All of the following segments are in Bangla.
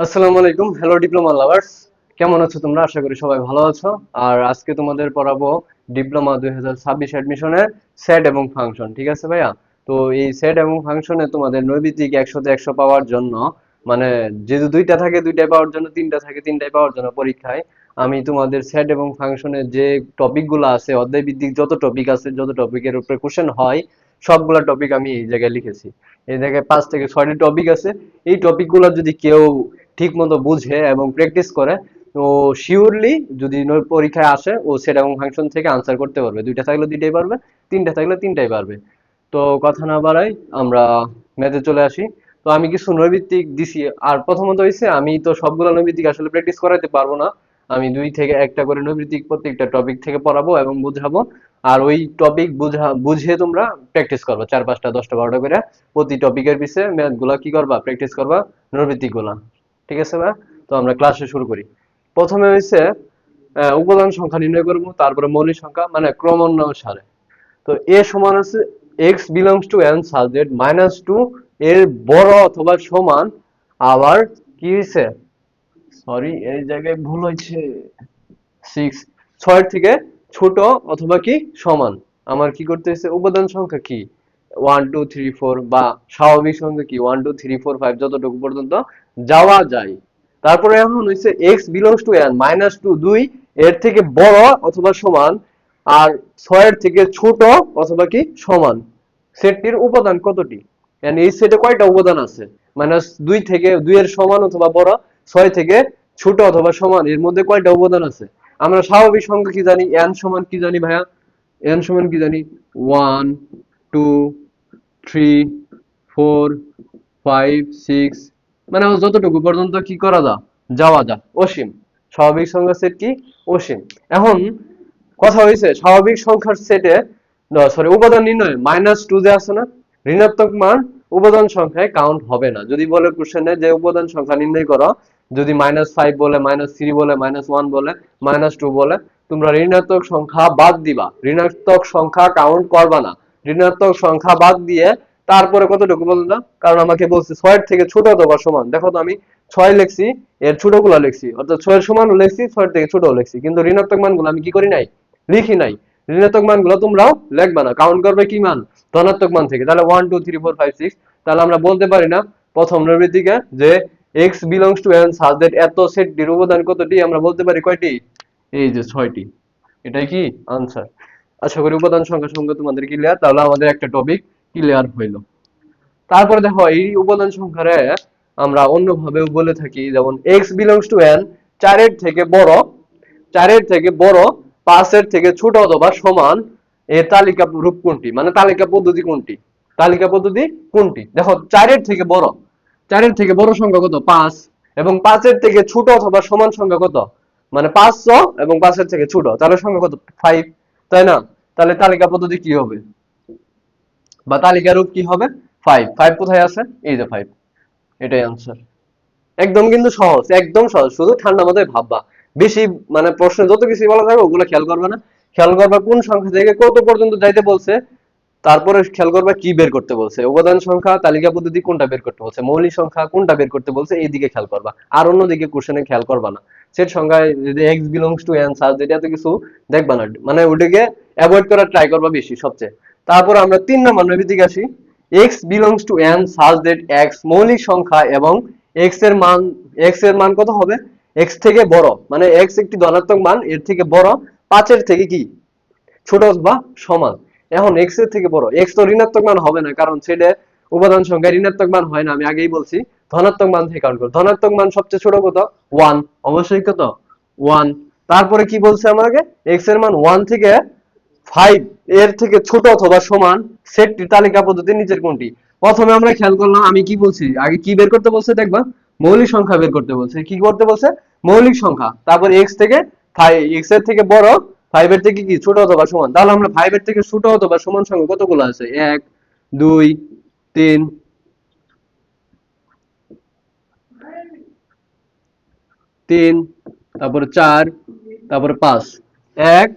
আসসালামু আলাইকুম, হ্যালো ডিপ্লোমা লাভার্স। কেমন আছো তোমরা? আশা করি সবাই ভালো আছো। আর আজকে তোমাদের পড়াবো ডিপ্লোমা 2026 অ্যাডমিশনের সেট এবং ফাংশন। ঠিক আছে ভাইয়া? তো এই সেট এবং ফাংশনে তোমাদের নৈবিত্তিক 100 তে 100 পাওয়ার জন্য, মানে যেহেতু দুইটা থাকে দুইটাই পাওয়ার জন্য, তিনটা থাকে তিনটাই পাওয়ার জন্য পরীক্ষায় আমি তোমাদের সেট এবং ফাংশনের যে টপিকগুলো আছে, অধ্যায় ভিত্তিক যত টপিক আছে, যত টপিকের উপরে কোশ্চেন হয়, সবগুলা টপিক আমি এই জায়গায় লিখেছি। এই জায়গায় 5 থেকে 6টি টপিক আছে। এই টপিকগুলো যদি কেউ ঠিক মতো বুঝে এবং প্র্যাকটিস করে, তো শিওরলি যদি পরীক্ষায় আসে ও সেট এবং ফাংশন থেকে আনসার করতে পারবে। দুইটা থাকলে দুইটাই পারবে, তিনটা থাকলে তিনটাই পারবে। তো কথা না বাড়াই, আমরা ম্যাথে চলে আসি। তো আমি কিছু নৈর্ভিত্তিক দিছি। আর প্রথমত হইছে, আমি তো সবগুলো নৈর্ভিত্তিক আসলে প্র্যাকটিস করাইতে পারবো না। আমি 2 থেকে 1টা করে নৈর্ভিত্তিক প্রত্যেকটা টপিক থেকে পড়াবো এবং বুঝাবো। আর ওই টপিক বুঝে তোমরা প্র্যাকটিস করবা 4, 5টা, 10টা, 12টা করে প্রতি টপিকের পিছে ম্যাথ গুলা কি করবা, প্র্যাকটিস করবা, নৈর্ভিত্তিক গুলা। ঠিক আছে ভাই? তো আমরা ক্লাসে শুরু করি। প্রথমে হইছে উপাদান সংখ্যা নির্ণয় করব, তারপরে মৌলিক সংখ্যা মানে ক্রমানুসারে। তো এ সমান আছে x belongs to n such that -2 এর বড় অথবা সমান। আবার কি হইছে, সরি এই জায়গায় ভুল হয়েছে, 6 6 থেকে ছোট অথবা কি সমান। আমার কি করতে হয়েছে, উপাদান সংখ্যা কি 1 2 3 4 বা স্বাভাবিক সংখ্যা কি 1 2 3 4 5 যতটুকু পর্যন্ত যাওয়া যায়। তারপরে এখন হইছে x belongs to n -2 2 এর থেকে বড় অথবা সমান, আর 6 এর থেকে ছোট অথবা কি সমান। সেটটির উপাদান কতটি? এই সেটে কয়টা উপাদান আছে? -2 থেকে 2 এর সমান অথবা বড়, 6 থেকে ছোট অথবা সমান, এর মধ্যে কয়টা উপাদান আছে? আমরা স্বাভাবিক সংখ্যা কি জানি, n সমান কি জানি ভাইয়া? n সমান কি জানি, 1 2 3 4 5 6, মানে যতটুকু পর্যন্ত কি করা যা, যাওয়া যা, অসীম। স্বাভাবিক সংখ্যার সেট কি? অসীম। এখন কথা হয়েছে স্বাভাবিক সংখ্যার সেটে, সরি উপাদান নির্ণয় -2 যে আছে না, ঋণাত্মক মান উপাদান সংখ্যায় কাউন্ট হবে না। যদি বলে কোশ্চেনে যে উপাদান সংখ্যা নির্ণয় করো, যদি -5 বলে, -3 বলে, -1 বলে, -2 বলে, তোমরা ঋণাত্মক সংখ্যা বাদ দিবা, ঋণাত্মক সংখ্যা কাউন্ট করবা না। ঋণাত্মক সংখ্যা বাদ দিয়ে তারপরে কতটুকু বলুন না, কারণ আমাকে বলছে 6 এর থেকে ছোট অথবা সমান। দেখো তো আমি 6 লিখছি, এর ছোটগুলো লিখছি, অর্থাৎ 6 এর সমানও লিখছি, 6 এর থেকে ছোটও লিখছি, কিন্তু ঋণাত্মক মানগুলো আমি কি করি নাই, লিখি নাই। ঋণাত্মক মানগুলো তোমরাও লিখবা না, কাউন্ট করবে কি মান, ধনাত্মক মান থেকে। তাহলে 1 2 3 4 5 6, তাহলে আমরা বলতে পারি না প্রথম নৈর্ব্যক্তিকে যে x belongs to n such that এত সেটটির উপাদান কতটি, আমরা বলতে পারি কয়টি, এই যে 6টি। এটাই কি আনসার। আশা করি উপাদান সংখ্যা সঙ্গে তোমাদের ক্লিয়ার। তাহলে আমাদের একটা টপিক ক্লিয়ার হইলো। তারপরে দেখো এই উপাদান সংখ্যারে আমরা অন্যভাবেও বলে থাকি, যেমন x belongs to n 4 এর থেকে বড়, 4 এর থেকে বড়, 5 এর থেকে ছোট অথবা সমান এর তালিকা রূপ কোনটি, মানে তালিকা পদ্ধতি কোনটি? তালিকা পদ্ধতি কোনটি? দেখো 4 এর থেকে বড়, 4 এর থেকে বড় সংখ্যা কত, 5। এবং 5 এর থেকে ছোট অথবা সমান সংখ্যা কত, মানে 500 এবং 5 এর থেকে ছোট, তাহলে সংখ্যা কত, 5, তাই না? তাহলে তালিকা পদ্ধতি কি হবে, বা তালিকা রূপ কি হবে, 5। 5 কোথায় আছে, এই যে 5, এটাই আনসার। একদম কিন্তু সহজ, একদম সহজ, শুধু ঠান্ডা মাথায় ভাববা। বেশি মানে প্রশ্ন যত কিছু বলা থাকবে ওগুলো খেয়াল করবে না। খেয়াল করবা কোন সংখ্যা থেকে কত পর্যন্ত যাইতে বলছে, তারপরে খেয়াল করবা কি বের করতে বলছে, উপাদান সংখ্যা, তালিকা পদ্ধতি কোনটা বের করতে বলছে, মৌলিক সংখ্যা কোনটা বের করতে বলছে, এই দিকে খেয়াল করবা। আর অন্যদিকে কোশ্চেনে খেয়াল করবা না। সেট সংখ্যায় যদি x belongs to n search, যেটা এত কিছু দেখবা না, মানে ওটাকে অ্যাভয়েড করার ট্রাই করবা বেশি সবচেয়ে। তারপর আমরা 3 নম্বর নৈবিত্তিক আসি। x belongs to n such that x মৌলিক সংখ্যা এবং x এর মান, x এর মান কত হবে, x থেকে বড়, মানে x একটি ধনাত্মক মান, এর থেকে বড়, 5 এর থেকে কি ছোট বা সমান। এখন x এর থেকে বড়, x তো ঋণাত্মক মান হবে না, কারণ সেটা উপাদান সংখ্যা ঋণাত্মক মান হয় না, আমি আগেই বলছি। ধনাত্মক মান থেকে কাউন্ট করো, ধনাত্মক মান সবচেয়ে ছোট কত, 1, অবশ্যই কত, 1। তারপরে কি বলছে আমাকে, x এর মান 1 থেকে 5 এর থেকে ছোট অথবা সমান সেটটি তালিকা পদ্ধতির নিচের কোনটি? প্রথমে আমরা খেয়াল করলাম আমি কি বলছি, আগে কি বের করতে বলছে দেখবা, মৌলিক সংখ্যা বের করতে বলছে। কি করতে বলছে, মৌলিক সংখ্যা। তারপর x থেকে 5, x এর থেকে বড়, 5 এর থেকে কি ছোট অথবা সমান। তাহলে আমরা 5 এর থেকে ছোট অথবা সমান সংখ্যা কতগুলো আছে, 1 2 3 3, তারপরে 4, তারপরে 5, 1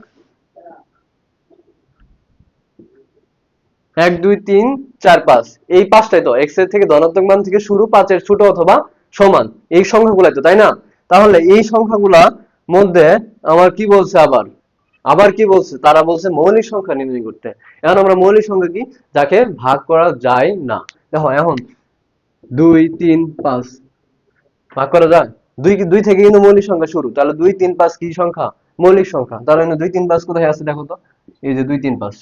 1 2 3 4 5, এই পাঁচটাই তো x এর থেকে ধনাত্মক মান থেকে শুরু, 5 এর ছোট অথবা সমান এই সংখ্যাগুলাই তো, তাই না? তাহলে এই সংখ্যাগুলা মধ্যে আমার কি বলছে, আবার আবার কি বলছে, তারা বলছে মৌলিক সংখ্যা নির্ণয় করতে। এখন আমরা মৌলিক সংখ্যা কি, যাকে ভাগ করা যায় না। দেখো এখন 2 3 5 ভাগ করা যায়, দুই থেকে কিন্তু মৌলিক সংখ্যা শুরু, তাহলে 2 3 5 কি সংখ্যা, মৌলিক সংখ্যা। তাহলে 2 3 5 কোথায় আছে দেখো তো, এই যে 2 3 5,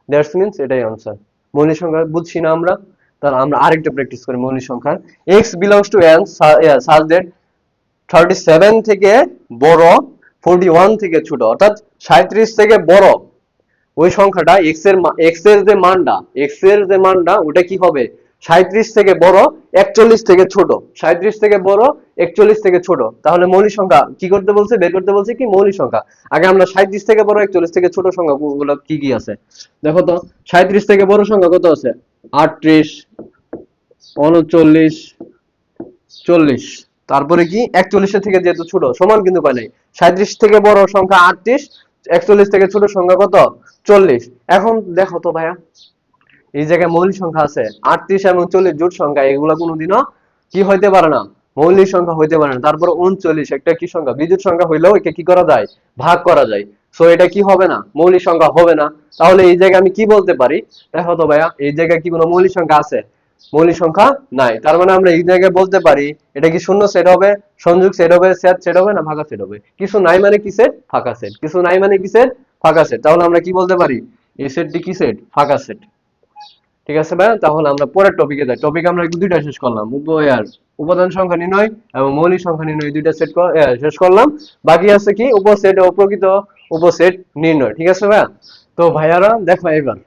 দ্যাটস মিন্স এটাই आंसर। মৌলিক সংখ্যা বুঝছি না আমরা, তাহলে আমরা আরেকটা প্র্যাকটিস করি মৌলিক সংখ্যা। x belongs to n such that 37 থেকে বড় 41 থেকে ছোট, অর্থাৎ 37 থেকে বড় ওই সংখ্যাটা x এর যে মানটা, ওটা কি হবে, 37 থেকে বড় 41 থেকে ছোট, 37 থেকে বড় 41 থেকে ছোট। তাহলে মৌলিক সংখ্যা কি করতে বলছে, বের করতে বলছে কি, মৌলিক সংখ্যা। আগে আমরা 37 থেকে বড় 41 থেকে ছোট সংখ্যাগুলো কি কি আছে দেখো তো। 37 থেকে বড় সংখ্যা কত আছে, 38, 39, 40। তারপরে কি 41 এর থেকে যেহেতু ছোট, সমান কিন্তু পাই নাই। 37 থেকে বড় সংখ্যা 38, 41 থেকে ছোট সংখ্যা কত, 40। এখন দেখো তো ভাইয়া, এই জায়গায় মৌলিক সংখ্যা আছে 38 এবং 40 জোট সংখ্যা, এগুলা কোনোদিনও কি হইতে পারে না, মৌলিক সংখ্যা হইতে পারে না। তারপর 39 একটা কি সংখ্যা, বিজোড় সংখ্যা হইলেও একে কি করা যায়, ভাগ করা যায়। সো এটা কি হবে না, মৌলিক সংখ্যা হবে না। তাহলে এই জায়গায় আমি কি বলতে পারি, দেখো তো ভাইয়া, এই জায়গায় কি কোনো মৌলিক সংখ্যা আছে, মৌলিক সংখ্যা নাই। তার মানে আমরা এই জায়গায় বলতে পারি এটা কি শূন্য সেট হবে, সংযোগ সেট হবে, সেট হবে না ফাঁকা সেট হবে। কিছু নাই মানে কি সেট, ফাঁকা সেট। কিছু নাই মানে কি সেট, ফাঁকা সেট। তাহলে আমরা কি বলতে পারি, এই সেটটি কি সেট, ফাঁকা সেট। ঠিক আছে ভাই, তাহলে আমরা পরের টপিকে যাই। টপিক আমরা দুইটা শেষ করলাম, উপাদান সংখ্যা নির্ণয় এবং মৌলিক সংখ্যা নির্ণয়, দুইটা সেট শেষ করলাম। বাকি আছে কি, উপসেট ও প্রকৃত উপসেট নির্ণয়। ঠিক আছে ভাইয়া? তো ভাইয়ারা দেখো, এবার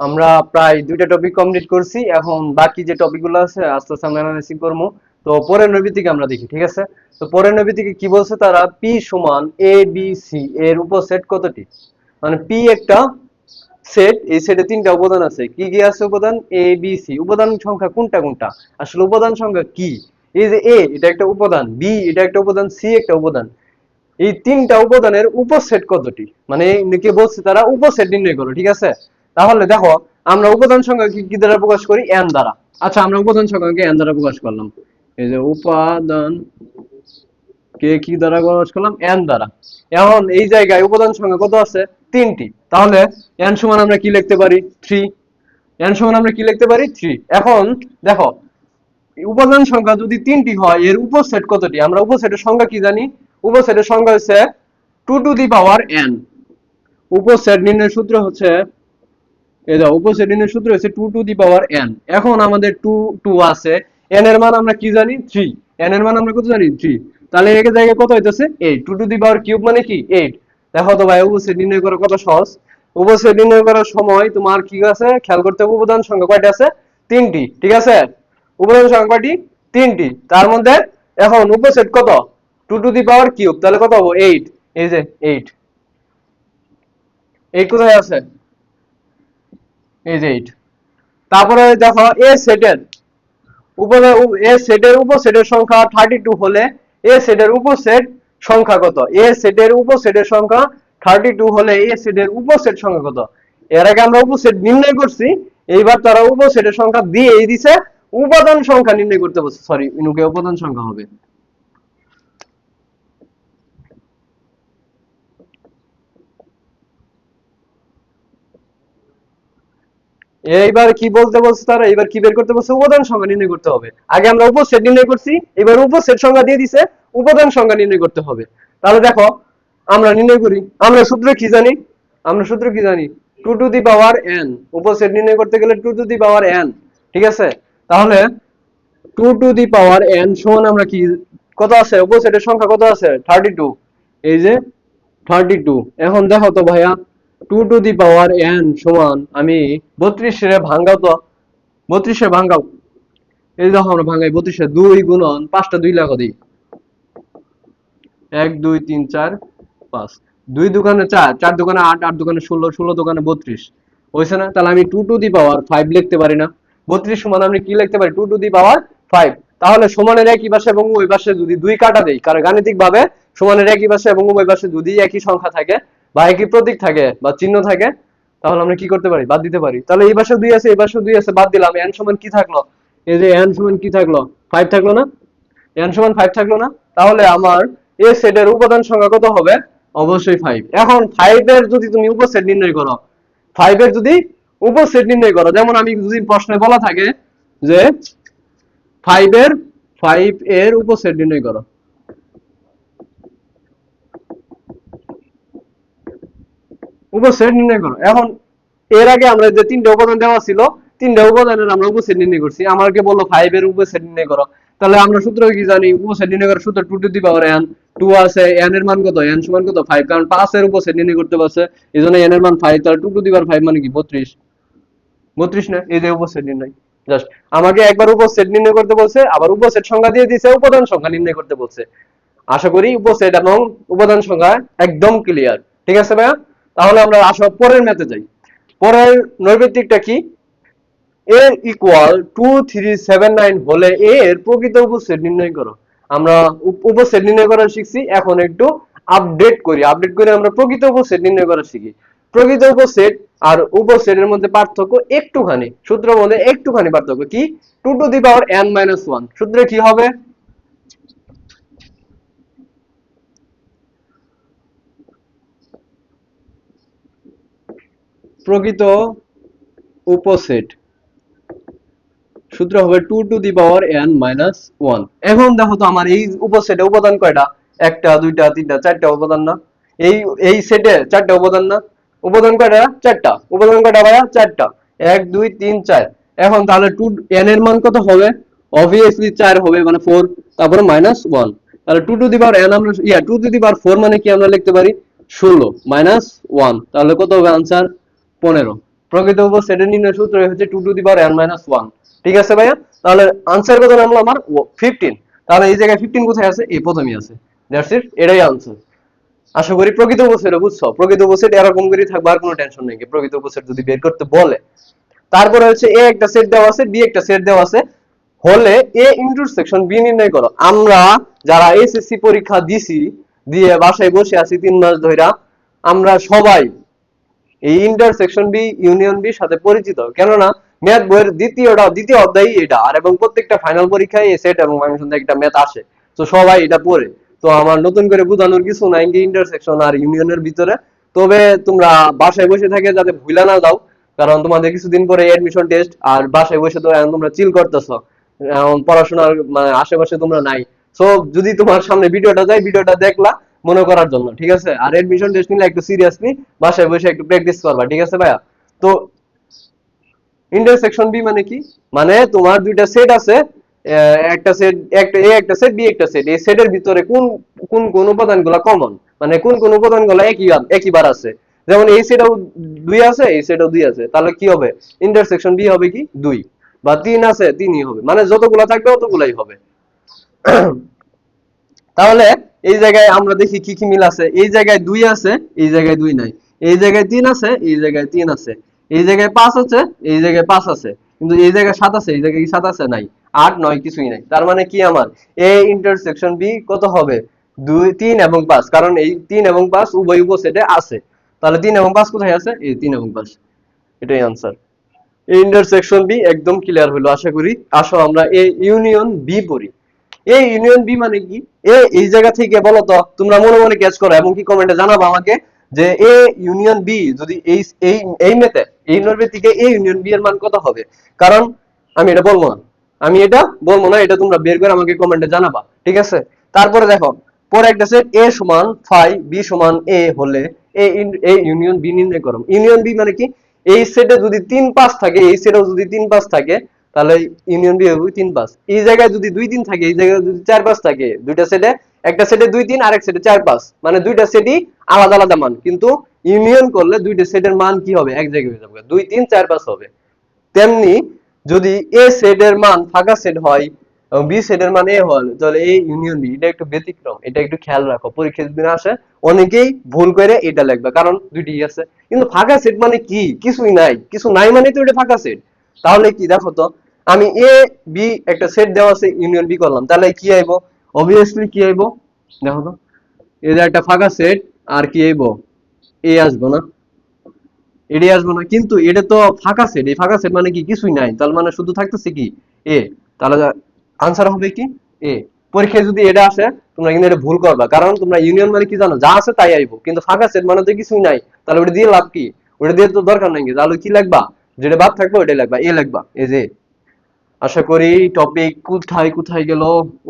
আমরা প্রায় দুইটা টপিক কমপ্লিট করছি। এখন বাকি যে টপিকগুলো আছে আস্তে আস্তে আমরা অ্যানালাইসিস করবো। তো পরের নৈবিত্তিকে আমরা দেখি, ঠিক আছে? তো পরের নৈবিত্তিকে কি বলছে তারা, পি সমান এ বি সি এর উপসেট কতটি, মানে পি একটা সেট, এই সেটে তিনটা উপাদান আছে। কি কি আছে উপাদান, এ বি সি। উপাদান সংখ্যা কোনটা কোনটা, আসলে উপাদান সংখ্যা কি, এই যে এ এটা একটা উপাদান, বি এটা একটা উপাদান, সি একটা উপাদান, এই তিনটা উপাদানের উপসেট কতটি, মানে কে বলছে তারা উপসেট নির্ণয় করো। ঠিক আছে? তাহলে দেখো, আমরা উপাদান সংখ্যা কি দ্বারা প্রকাশ করি, এন দ্বারা। আচ্ছা, আমরা উপাদান সংখ্যাকে এন দ্বারা প্রকাশ করলাম। এই যে উপাদান কে কি দ্বারা প্রকাশ করলাম, এন দ্বারা। এখন এই জায়গায় উপাদান সংখ্যা কত আছে, তিনটি। তাহলে এন সমান আমরা কি লিখতে পারি, 3। এন সমান আমরা কি লিখতে পারি, 3। এখন দেখো, উপাদান সংখ্যা যদি তিনটি হয়, এর উপসেট কতটি, আমরা উপসেটের সংখ্যা কি জানি, উপসেটের সংখ্যা হচ্ছে 2 টু দি পাওয়ার n। উপসেট নির্ণয়ের সূত্র হচ্ছে, এই দাও, উপসেট নির্ণয়ের সূত্র হচ্ছে 2 টু দি পাওয়ার n। এখন আমাদের 2 2 আছে, n এর মান আমরা কি জানি, 3। n এর মান আমরা কত জানি, 3। তাহলে এর জায়গায় কত হইতেছে, 8। 2 টু দি পাওয়ার কিউব মানে কি, 8। দেখো তো ভাই, উপসেট নির্ণয় করা কত সহজ। উপসেট নির্ণয় করার সময় তোমার কি আছে খেয়াল করতে হবে, উপাদান সংখ্যা কয়টা আছে, তিনটি। ঠিক আছে? উপাদান সংখ্যা কয়টি, তিনটি। তার মধ্যে এখন উপসেট কত, 2 টু দি পাওয়ার কিউব, তাহলে কত হবে, 8। এই যে 8, 8 কোথায় আছে, এই যে 8। তারপরে দেখো, এ সেটের উপাদান, এ সেটের উপসেটের সংখ্যা 32 হলে এ সেটের উপসেট সংখ্যা কত, এ সেটের উপসেটের সংখ্যা 32 হলে এ সেটের উপসেট সংখ্যা কত। এর আগে আমরা উপসেট নির্ণয় করছি, এইবার তারা উপসেটের সংখ্যা দিয়েই দিছে, উপাদান সংখ্যা নির্ণয় করতে বলছে। সরি, ইনুকে উপাদান সংখ্যা হবে। এইবার কি বলতে বলছে তারা, এবার কি বের করতে বলছে, উপাদান সংখ্যা নির্ণয় করতে হবে। আগে আমরা উপসেট নির্ণয় করছি, এবার উপসেট সংখ্যা দিয়ে দিছে, উপাদান সংখ্যা নির্ণয় করতে হবে। তাহলে দেখো, আমরা নির্ণয় করি, আমরা সূত্র কি জানি, আমরা সূত্র কি জানি, 2 টু দি পাওয়ার n। উপসেট নির্ণয় করতে গেলে 2 টু দি পাওয়ার n। ঠিক আছে? তাহলে 2 টু দি পাওয়ার n সমান আমরা কি, কত আছে, উপসেটের সংখ্যা কত আছে, 32। এই যে 32। এখন দেখো তো ভাইয়া, 2 টু দি পাওয়ার n সমান, আমি 32 এর ভাঙাও তো, 32 এর ভাঙাও। এই দেখো, আমরা ভাঙাই 32 এর 2 গুণন 5টা 2 লাগো দিই, 1 2 3 4 5। 2 দোকানে 4, 4 দোকানে 8, 8 দোকানে 16, 16 দোকানে 32 হইছে না? তাহলে আমি 2 টু দি পাওয়ার 5 লিখতে পারি না? 32 সমান আমি কি লিখতে পারি, 2 টু দি পাওয়ার 5। তাহলে সমানের একই পাশে এবং ওই পাশে যদি 2 কাটা দেই, কারণ গাণিতিক ভাবে সমানের একই পাশে এবং ওই পাশে যদি একই সংখ্যা থাকে বা একই প্রতীক থাকে বা চিহ্ন থাকে, তাহলে আমরা কি করতে পারি, বাদ দিতে পারি। তাহলে এই পাশে 2 আছে, এই পাশে 2 আছে, বাদ দিলাম। n সমান কি থাকলো, এই যে n সমান কি থাকলো, 5 থাকলো না? n সমান 5 থাকলো না, তাহলে আমার এ সেটের উপাদান সংখ্যা কত হবে? অবশ্যই 5। এখন 5 এর যদি তুমি উপসেট নির্ণয় করো, 5 এর যদি উপসেট নির্ণয় করো, যেমন আমি যদি প্রশ্নে বলা থাকে যে 5 এর উপসেট নির্ণয় করো, উপসেট নির্ণয় করো। এখন এর আগে আমরা যে তিনটা উপাদান দেওয়া ছিল, তিনটা উপাদানের আমরা উপসেট নির্ণয় করছি, আমাকে বললো 5 এর উপসেট নির্ণয় করো। তাহলে আমরা সূত্র কি জানি? উপসেট নির্ণয় করার সূত্র 2 টু দি পাওয়ার n। 2 আছে, n এর মান কত? n সমান কত? 5, কারণ 5 এর উপসেট নির্ণয় করতে পারছে, এইজন্য n এর মান 5। তাহলে 2 টু দি পাওয়ার 5 মানে কি? 32। 32 না? এই যে উপসেট নির্ণয়। জাস্ট আমাকে একবার উপসেট নির্ণয় করতে বলছে, আবার উপসেট সংখ্যা দিয়ে দিয়েছে, উপাদান সংখ্যা নির্ণয় করতে বলছে। আশা করি উপসেট এবং উপাদান সংখ্যা একদম ক্লিয়ার। ঠিক আছে ভাইয়া? তাহলে আমরা আসো পরের ম্যাথে যাই। পরের নৈর্ব্যক্তিকটা কি? a ইকুয়াল 2379 হলে a এর প্রকৃত উপসেট নির্ণয় করো। আমরা উপসেট নির্ণয় করা শিখছি, এখন একটু আপডেট করি, আপডেট করে আমরা প্রকৃত উপসেট নির্ণয় করা শিখি। প্রকৃত উপসেট আর উপসেটের মধ্যে পার্থক্য একটুখানি, সূত্রের মধ্যে একটুখানি পার্থক্য কি? 2 two the power n minus 1। সূত্রে কি হবে? প্রকৃত উপসেট সূত্র হবে 2 two the power n minus 1। এখন দেখো তো আমার এই উপসেটে উপাদান কয়টা? একটা, দুইটা, তিনটা, চারটা উপাদান না? এই এই সেটে চারটা উপাদান না? উপাদান কয়টা? চারটা। উপাদান কয়টা ভাইয়া? চারটা। 1 2 3 4। এখন তাহলে 2 n এর মান কত হবে? অবভিয়াসলি 4 হবে, মানে 4, তারপরে মাইনাস 1। তাহলে 2 টু দি পাওয়ার n আমরা 2 টু দি পাওয়ার 4 মানে কি আমরা লিখতে পারি? 16 মাইনাস 1। তাহলে কত হবে आंसर? 15। প্রকৃত উপসেটের নির্ণয় সূত্র হচ্ছে 2 two the power n minus 1। ঠিক আছে ভাইয়া? তাহলে आंसर কত নামলো আমার? 15। তাহলে এই জায়গায় 15 কোথায় আছে? এই প্রথমেই আছে। দ্যাটস ইট, এটাই आंसर। আশা করি প্রকৃত উপসেট বুঝছো। প্রকৃত উপসেট এরকম করে থাকবে, আর কোনো টেনশন নেই। প্রকৃত উপসেট যদি বের করতে বলে, তারপরে হচ্ছে এ একটা সেট দেওয়া আছে, বি একটা সেট দেওয়া আছে, হলে এ ইন্টারসেকশন বি নির্ণয় করো। আমরা যারা এসএসসি পরীক্ষা দিছি, দিয়ে বাসায় বসে আছি 3 মাস ধইরা, আমরা সবাই এই ইন্টারসেকশন বি ইউনিয়ন বি সাথে পরিচিত। কেননা ম্যাথ বইয়ের দ্বিতীয় অধ্যায় এটা, আর এবং প্রত্যেকটা ফাইনাল পরীক্ষায় এই সেট এবং ফাংশন একটা ম্যাথ আসে, তো সবাই এটা পড়ে। তো আমার নতুন করে বোঝানোর কিছু নাই যে ইন্টারসেকশন আর ইউনিয়নের ভিতরে। তবে তোমরা বাসায় বসে থেকে যাতে ভুলা না যাও, কারণ তোমাদের কিছুদিন পরে এডমিশন টেস্ট, আর বাসায় বসে তো এখন তোমরা চিল করতেছো, এখন পড়াশোনার মানে আশেপাশে তোমরা নাই। সো যদি তোমার সামনে ভিডিওটা যায়, ভিডিওটা দেখলা মনে করার জন্য, ঠিক আছে? আর এডমিশন টেস্ট নিলে একটু সিরিয়াসলি বাসায় বসে একটু প্র্যাকটিস করবা, ঠিক আছে ভাইয়া? তো ইন্টারসেকশন বি মানে কি? মানে তোমার দুইটা সেট আছে, একটা সেট, একটা এ একটা সেট বি একটা সেট। এই সেটের ভিতরে কোন কোন কোন উপাদানগুলো কমন, মানে কোন কোন উপাদানগুলো একইবার আছে। যেমন এই সেটও 2 আছে, এই সেটও 2 আছে, তাহলে কি হবে? ইন্টারসেকশন বি হবে কি? 2। বা 3 আছে, 3ই হবে, মানে যতগুলো থাকবে ততগুলাই হবে। তাহলে এই জায়গায় আমরা দেখি কি কি মিল আছে। এই জায়গায় 2 আছে, এই জায়গায় 2 নাই। এই জায়গায় 3 আছে, এই জায়গায় 3 আছে। এই জায়গায় 5 আছে, এই জায়গায় 5 আছে। কিন্তু এই জায়গায় 7 আছে, এই জায়গায় কি 7 আছে? নাই। 8 9 কিছুই নাই। তার মানে কি আমার এ ইন্টারসেকশন বি কত হবে? 2 3 এবং 5, কারণ এই 3 এবং 5 উভয় উপসেটে আছে। তাহলে 3 এবং 5 কোথায় আছে? এই 3 এবং 5। এটাই आंसर। ইন্টারসেকশন বি একদম ক্লিয়ার হলো আশা করি। আসো আমরা এ ইউনিয়ন বি পড়ি। এ ইউনিয়ন বি মানে কি? এই জায়গা থেকে বলো তো, তোমরা মনে মনে ক্যাচ করো এবং কি কমেন্টে জানাবো আমাকে যে এ ইউনিয়ন বি যদি এই এই এই মেতে এই নরবে থেকে এ ইউনিয়ন বি এর মান কত হবে? কারণ আমি এটা বলবো না, এটা তোমরা বের করে আমাকে কমেন্টে জানাবা, ঠিক আছে? তারপরে দেখো, পরে একটা সেট এ সমান 5 বি সমান এ হলে এ ইউনিয়ন বি নির্ণয় করো। ইউনিয়ন বি মানে কি? এই সেটে যদি 3 5 থাকে, এই সেটেও যদি 3 5 থাকে, তাহলে ইউনিয়ন বি হবে 3 5। এই জায়গায় যদি 2 3 থাকে, এই জায়গায় যদি 4 5 থাকে, দুইটা সেটে, একটা সেটে 2 3 আরেক সেটে 4 5, মানে দুইটা সেটই আলাদা আলাদা মান, কিন্তু ইউনিয়ন করলে দুইটা সেটের মান কি হবে? এক জায়গায় হয়ে যাবে, 2 3 4 5 হবে। তেমনি যদি এ সেটের মান ফাঁকা সেট হয় এবং বি সেটের মান এ হয়, তাহলে এ ইউনিয়ন বি। এটা একটু ব্যতিক্রম, এটা একটু খেয়াল রাখো, পরীক্ষা যদি আসে অনেকেই ভুল করে এটা লিখবে, কারণ দুইটি আছে। কিন্তু ফাঁকা সেট মানে কি? কিছুই নাই, কিছু নাই মানে তো এটা ফাঁকা সেট। তাহলে কি দেখো তো, আমি এ বি একটা সেট দেওয়া আছে, ইউনিয়ন বি করলাম, তাহলে কি আইবো? অবভিয়াসলি কি আইবো? দেখো তো, এই যে একটা ফাঁকা সেট, আর কি আইবো? এ আসবো না? এটাই আসবো না? কিন্তু এটা তো ফাঁকা সেট, এই ফাঁকা সেট মানে কি? কিছুই নাই, তার মানে শুধু থাকতেছে কি? এ। তাহলে आंसर হবে কি? এ। পরীক্ষায় যদি এটা আসে তোমরা কিন্তু এটা ভুল করবা, কারণ তোমরা ইউনিয়ন মানে কি জানো, যা আছে তাই আইবো, কিন্তু ফাঁকা সেট মানে তো কিছুই নাই, তাহলে ওটা দিয়ে লাভ কি? ওটা দিয়ে তো দরকার নাই, তাহলে কি লাগবা, যেটা বাদ থাকবে ওটাই লাগবা, এ লাগবা, এই যে। আশা করি টপিক কোথায় কোথায় গেল।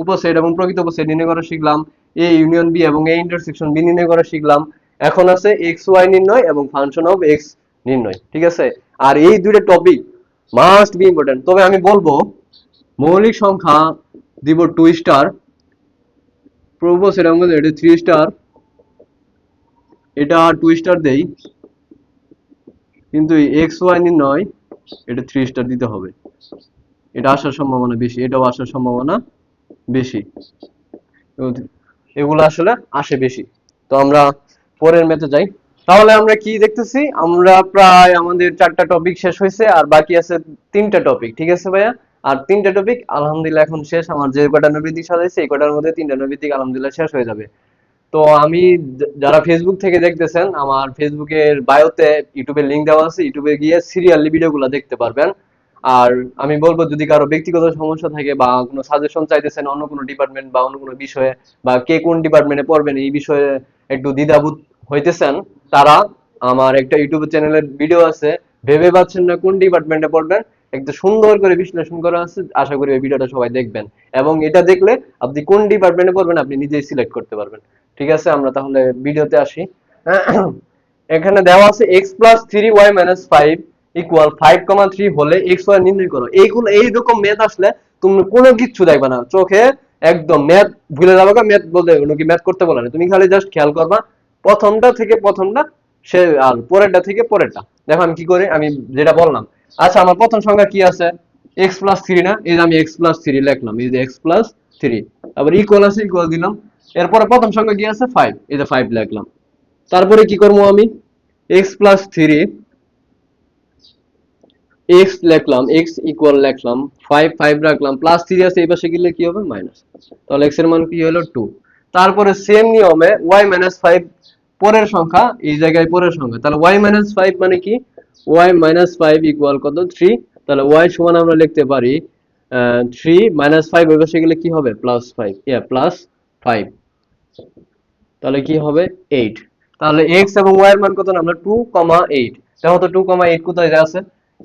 উপসেট এবং প্রকৃত উপসেট নির্ণয় করা শিখলাম, এ ইউনিয়ন বি এবং এ ইন্টারসেকশন বি নির্ণয় করা শিখলাম। এখন আছে এক্স ওয়াই নির্ণয় এবং ফাংশন অফ এক্স নির্ণয়, ঠিক আছে। আর এই দুইটা টপিক মাস্ট বি ইম্পর্টেন্ট। তবে আমি বলবো মৌলিক সংখ্যা দিব 2 স্টার, উপসেট এবং এটা 3 স্টার, এটা 2 স্টার দেই, কিন্তু এক্স ওয়াই নির্ণয় এটা 3 স্টার দিতে হবে, এটা আসার সম্ভাবনা বেশি, এটাও আসার সম্ভাবনা বেশি, এগুলো আসলে আসে বেশি। তো আমরা পরের ম্যাথে যাই। তাহলে আমরা কি দেখতেছি, আমরা প্রায় আমাদের 4টা টপিক শেষ হয়েছে, আর বাকি আছে 3টা টপিক, ঠিক আছে ভাইয়া। আর 3টা টপিক আলহামদুলিল্লাহ এখন শেষ, আমার যে কটা নৈর্ব্যক্তিক সাজাইছে এই কটার মধ্যে 3টা নৈর্ব্যক্তিক আলহামদুলিল্লাহ শেষ হয়ে যাবে। তো আমি যারা ফেসবুক থেকে দেখতেছেন, আমার ফেসবুকের বায়োতে ইউটিউবের লিংক দেওয়া আছে, ইউটিউবে গিয়ে সিরিয়ালি ভিডিওগুলো দেখতে পারবেন। আর আমি বলবো যদি কারো ব্যক্তিগত সমস্যা থাকে বা কোনো সাজেশন চাইতেছেন অন্য কোনো ডিপার্টমেন্ট বা অন্য কোনো বিষয়ে, বা কে কোন ডিপার্টমেন্টে পড়বেন এই বিষয়ে একটু দ্বিধাবোধ হইতেছেন, তারা আমার একটা ইউটিউব চ্যানেলের ভিডিও আছে, ভেবে পাচ্ছেন না কোন ডিপার্টমেন্টে পড়বেন, একটু সুন্দর করে বিশ্লেষণ করা আছে, আশা করি এই ভিডিওটা সবাই দেখবেন, এবং এটা দেখলে আপনি কোন ডিপার্টমেন্টে পড়বেন আপনি নিজেই সিলেক্ট করতে পারবেন। ঠিক আছে, আমরা তাহলে ভিডিওতে আসি। এখানে দেওয়া আছে x plus three y minus five equal 5,3 হলে এক্স ওয়াই নির্ণয় করো। এইগুলো এইরকম ম্যাথ আসলে তুমি কোনো কিচ্ছু দেখবে না চোখে, একদম ম্যাথ ভুলে যাবে, ম্যাথ বলতে কি ম্যাথ করতে বলে না, তুমি খালি জাস্ট খেয়াল করবা প্রথমটা থেকে প্রথমটা, সে আর পরেরটা থেকে পরেরটা। দেখো আমি কি করি, আমি যেটা বললাম। আচ্ছা আমার প্রথম সংখ্যা কি আছে, এক্স প্লাস থ্রি না, এই যে আমি এক্স প্লাস থ্রি লিখলাম, এই যে এক্স প্লাস থ্রি, আবার ইকুয়াল আছে ইকুয়াল দিলাম, এরপরে প্রথম সংখ্যা কি আছে 5, এই যে 5 লিখলাম। তারপরে কি করবো আমি, এক্স প্লাস থ্রি, এক্স লিখলাম, এক্স ইকুয়াল লিখলাম, 5 5 রাখলাম, প্লাস থ্রি আছে এই পাশে গেলে কি হবে মাইনাস, তাহলে এক্স এর মান কি হলো 2। তারপরে সেম নিয়মে ওয়াই মাইনাস ফাইভ, পরের সংখ্যা এই জায়গায় পরের সংখ্যা, তাহলে ওয়াই মাইনাস ফাইভ মানে কি, ওয়াই মাইনাস ফাইভ ইকুয়াল কত 3, তাহলে ওয়াই সমান আমরা লিখতে পারি 3 মাইনাস ফাইভ ওই পাশে গেলে কি হবে প্লাস ফাইভ, প্লাস ফাইভ, তাহলে কি হবে 8। তাহলে x এবং y এর মান কত না, আমরা 2,8, দেখো তো 2,8 কোথায় আছে,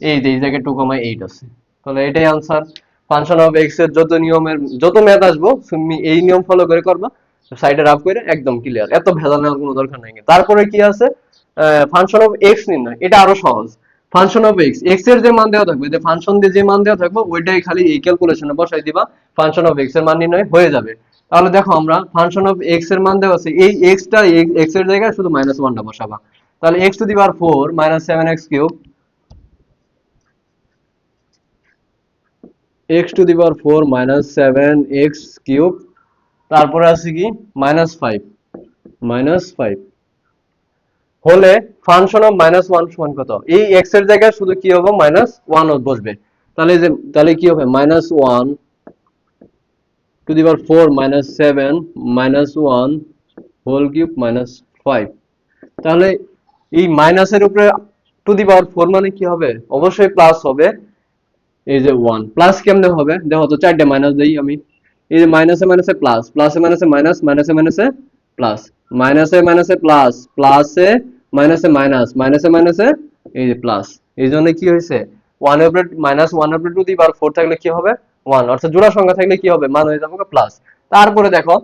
এই যে এই জায়গায় 2,8 আছে, তাহলে এটাই आंसर। ফাংশন অফ x এর যত নিয়মের যত ম্যাথ আসবো তুমি এই নিয়ম ফলো করে করবা, সাইডে রাফ করে একদম ক্লিয়ার, এত ভেজাল নেওয়ার কোনো দরকার নাই। তারপরে কি আছে, ফাংশন অফ x নির্ণয়, এটা আরো সহজ। ফাংশন অফ x এর যে মান দেওয়া থাকবে, যে ফাংশন দিয়ে যে মান দেওয়া থাকবে ওইটাই খালি এই ক্যালকুলেশনে বসাই দিবা, ফাংশন অফ x এর মান নির্ণয় হয়ে যাবে। তাহলে দেখো আমরা ফাংশন অফ x এর মান দেওয়া আছে, এই x টা x এর জায়গায় শুধু -1 টা বসাবা, তাহলে x two the power 4 7x cube, x two the power 4 7x cube, তারপরে আছে কি -5, -5 হলে ফাংশন অফ -1 সমান কত, এই x এর জায়গায় শুধু কি হবে -1 বসবে, তাহলে যে তাহলে কি হবে -1 to the power 4 7 -1 whole cube -5, তাহলে এই মাইনাসের উপরে টু দি পাওয়ার 4 মানে কি হবে, অবশ্যই প্লাস হবে। এই যে 1 প্লাস কেমনে হবে, দেখো তো 4টে মাইনাস দেই আমি, এই যে মাইনাসে মাইনাসে প্লাস, প্লাসে মাইনাসে মাইনাস, মাইনাসে মাইনাসে প্লাস, মাইনাসে মাইনাসে প্লাস, প্লাসে মাইনাসে মাইনাস, মাইনাসে মাইনাসে এই যে প্লাস, এই জন্য কি হয়েছে 1 এর উপরে -1 এর উপরে টু দি পাওয়ার 4 থাকলে কি হবে 1, অর্থাৎ জোড়া সংখ্যা থাকলে কি হবে মান হয়ে যাবে প্লাস। তারপরে দেখো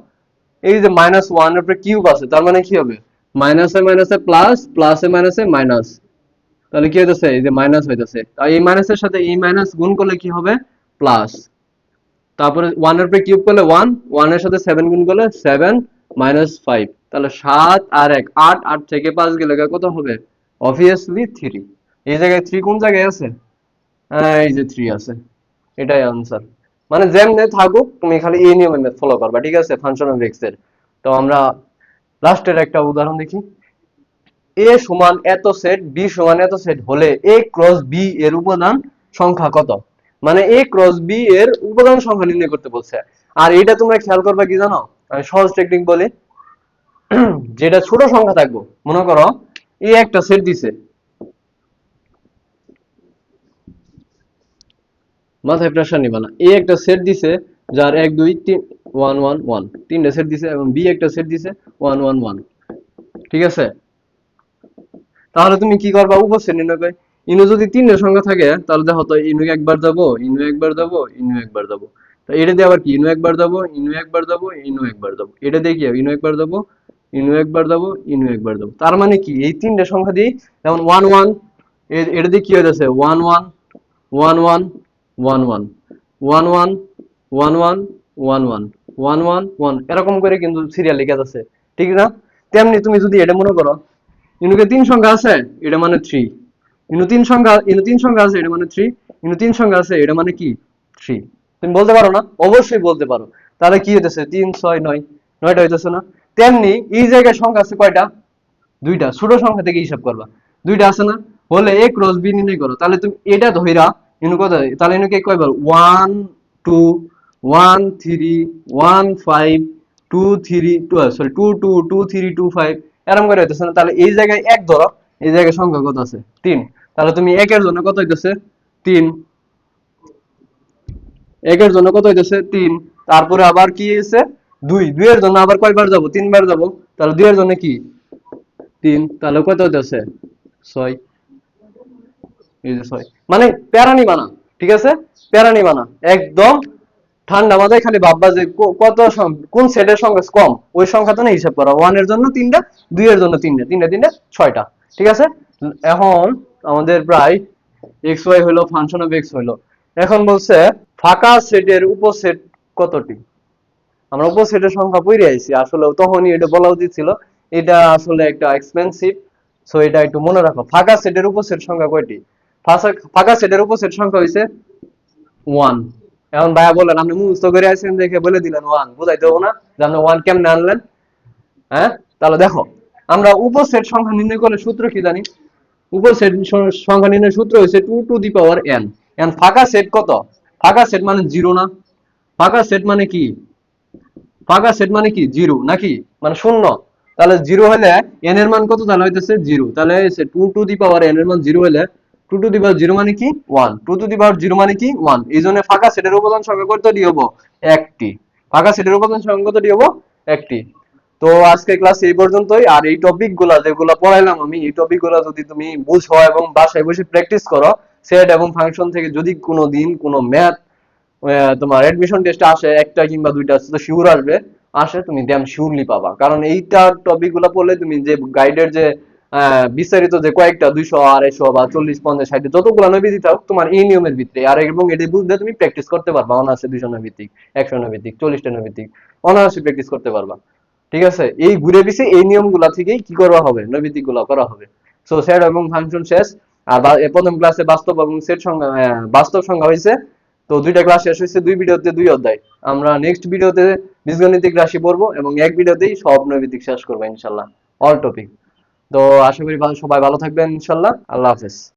এই যে -1 এর উপরে কিউব আছে, তার মানে কি হবে মাইনাসে মাইনাসে প্লাস, প্লাসে মাইনাসে মাইনাস, তাহলে কি হইতেছে এই যে মাইনাস হইতেছে, আর এই মাইনাসের সাথে এই মাইনাস গুণ করলে কি হবে প্লাস, তারপরে 1 এর উপরে কিউব করলে 1, 1 এর সাথে 7 গুণ করলে 7 -5, তাহলে 7 আর 1 8, 8 থেকে 5 গেলে কত হবে অবভিয়াসলি 3। এই জায়গায় 3 কোন জায়গায় আছে, এই যে 3 আছে, এটাই आंसर। মানে যেমনে থাকুক তুমি খালি এই নিয়মে ফলো করবা, ঠিক আছে, ফাংশন অফ x এর। তো আমরা লাস্টের একটা উদাহরণ দেখি, a সমান এত সেট, b সমান এত সেট হলে a ক্রস b এর উপাদান সংখ্যা কত, মানে a ক্রস b এর উপাদান সংখ্যা নির্ণয় করতে বলছে। আর এটা তোমরা খেয়াল করবা কি জানো, আমি সহজ টেকনিক বলি, যেটা ছোট সংখ্যা থাকবো, মনে করো a একটা সেট দিছে, মাথায় প্রেসার নিবা না, a একটা সেট দিছে যার 1 2 3 ওয়ান ওয়ান ওয়ান, তিনটা সেট দিছে এবং বি একটা সেট দিছে ওয়ান ওয়ান ওয়ান। ঠিক আছে, তাহলে তুমি কি করবা, উপসেট নির্ণয় করে। ইনু যদি তিনটা সংখ্যা থাকে তাহলে দেখো তো, ইনু একবার যাবো, ইনু একবার যাবো, ইনু একবার যাবো। তো এটা দিয়ে আবার কি, ইনু একবার যাবো, ইনু একবার যাবো, ইনু একবার যাবো। এটা দিয়ে কি হবে, ইনু একবার যাবো, ইনু একবার যাবো, ইনু একবার যাবো। তার মানে কি, এই তিনটা সংখ্যা দিয়ে যেমন ওয়ান ওয়ান, এটা দিয়ে কি হয়ে যাচ্ছে, one one one one one one one one one one one one one one one, এরকম করে কিন্তু সিরিয়াল লিখে যাচ্ছে, ঠিক না? তেমনি তুমি যদি এটা মনে করো, ইনুকে তিন সংখ্যা আছে, এটা মানে থ্রি। ইনু তিন সংখ্যা আছে, এটা মানে থ্রি। ইনু তিন সংখ্যা আছে, এটা মানে কি, থ্রি। তুমি বলতে পারো না? অবশ্যই বলতে পারো। তাহলে কি হইতেছে, তিন ছয় নয়, নয়টা হইতেছে না? তেমনি এই জায়গায় সংখ্যা আছে কয়টা, দুইটা। ছোট সংখ্যা থেকে হিসাব করবা, দুইটা আছে না? হলে এ ক্রস বি নির্ণয় করো। তাহলে তুমি এটা ধইরা ইনু কত, তাহলে ইনুকে কয়বার, one two, one three, one five, two three, two sorry two two, two three, two five, এরকম করে হইতেছে না? তাহলে এই জায়গায় এক ধরো, এই জায়গায় সংখ্যা কত আছে, তিন। তাহলে তুমি একের জন্য কত হইতেছে, তিন। একের জন্য কত হইতেছে, তিন। তারপরে আবার কি হয়েছে, দুই, দুইয়ের জন্য আবার কয়বার যাব, তিনবার যাব। তাহলে দুইয়ের জন্য কি, তিন। তাহলে কত হইতেছে, ছয়। এই যে ছয়, মানে প্যারা নিবা না, ঠিক আছে? প্যারা নিবা না, একদম ঠান্ডা মাথায় খালি ভাববা যে কোন সেটের সংখ্যা কম, ওই সংখ্যাটা না হিসাব করা। ওয়ান এর জন্য তিনটা, দুই এর জন্য তিনটা, তিনটা তিনটা ছয়টা। ঠিক আছে, এখন আমাদের প্রায় এক্স ওয়াই হইলো, ফাংশন অফ এক্স হইলো। এখন বলছে ফাঁকা সেটের উপসেট কতটি। আমরা উপসেটের সংখ্যা পড়ে আইছি, আসলে তখনই এটা বলা উচিত ছিল। এটা আসলে একটা এক্সপেন্সিভ, সো এটা একটু মনে রাখো। ফাঁকা সেটের উপসেট সংখ্যা কয়টি? ফাঁকা সেটের উপসেট সংখ্যা হইছে ওয়ান। এখন ভাইয়া বলেন, আপনি মুখস্থ করে আছেন দেখে বলে দিলেন ওয়ান, বুঝাইতে হবে না যে আপনি ওয়ান কেমনে আনলেন? হ্যাঁ, তাহলে দেখো, আমরা উপসেট সংখ্যা নির্ণয় করলে সূত্র কি জানি? উপসেট সংখ্যা নির্ণয় সূত্র হচ্ছে two to the power n. এখন ফাঁকা সেট কত? ফাঁকা সেট মানে জিরো না? ফাঁকা সেট মানে কি, ফাঁকা সেট মানে কি, জিরো নাকি, মানে শূন্য। তাহলে জিরো হলে এন এর মান কত, তাহলে হইতেছে জিরো। তাহলে two to the power n এর মান জিরো হলে two to the power zero মানে কি, one. Two to the power zero মানে কি, ওয়ান। এই জন্য ফাঁকা সেটের উপাদান সংখ্যা কতটি হবো, একটি। ফাঁকা সেটের উপাদান সংখ্যা কতটি হবো, একটি। তো আজকে ক্লাস এই পর্যন্তই। আর এই টপিক গুলা যেগুলো পড়াইলাম আমি, এই টপিক গুলা যদি তুমি বুঝো এবং বাসায় বসে প্র্যাকটিস করো, সেট এবং ফাংশন থেকে যদি কোনো দিন কোনো ম্যাথ তোমার এডমিশন টেস্টে আসে, একটা কিংবা দুইটা তো শিওর আসবে, আসে, তুমি দেন শিওরলি পাবা। কারণ এইটা টপিক গুলো পড়লে তুমি যে গাইডের যে বিস্তারিত যে কয়েকটা 200 250 বা 40 50 60 যতগুলো নৈবিত্তিক থাকুক, তোমার এই নিয়মের ভিত্তিতে আর, এবং এটি বুঝলে তুমি প্র্যাকটিস করতে পারবা। অনার্সে 200 নৈবিত্তিক, 100 নৈবিত্তিক, 40টা নৈবিত্তিক অনার্সে প্র্যাকটিস করতে পারবা। ঠিক আছে, এই ঘুরে পিছে এই নিয়মগুলা থেকেই কি করা হবে, নৈবিত্তিক গুলা করা হবে। সো সেট এবং ফাংশন শেষ। আর প্রথম ক্লাসে বাস্তব এবং সেট সংখ্যা, বাস্তব সংখ্যা হয়েছে। তো দুইটা ক্লাস শেষ হয়েছে, দুই ভিডিওতে দুই অধ্যায়। আমরা নেক্সট ভিডিওতে বীজগণিতিক রাশি পড়বো এবং এক ভিডিওতেই সব নৈবিত্তিক শেষ করবো ইনশাল্লাহ, অল টপিক। তো আশা করি সবাই ভালো থাকবেন ইনশাল্লাহ। আল্লাহ হাফেজ।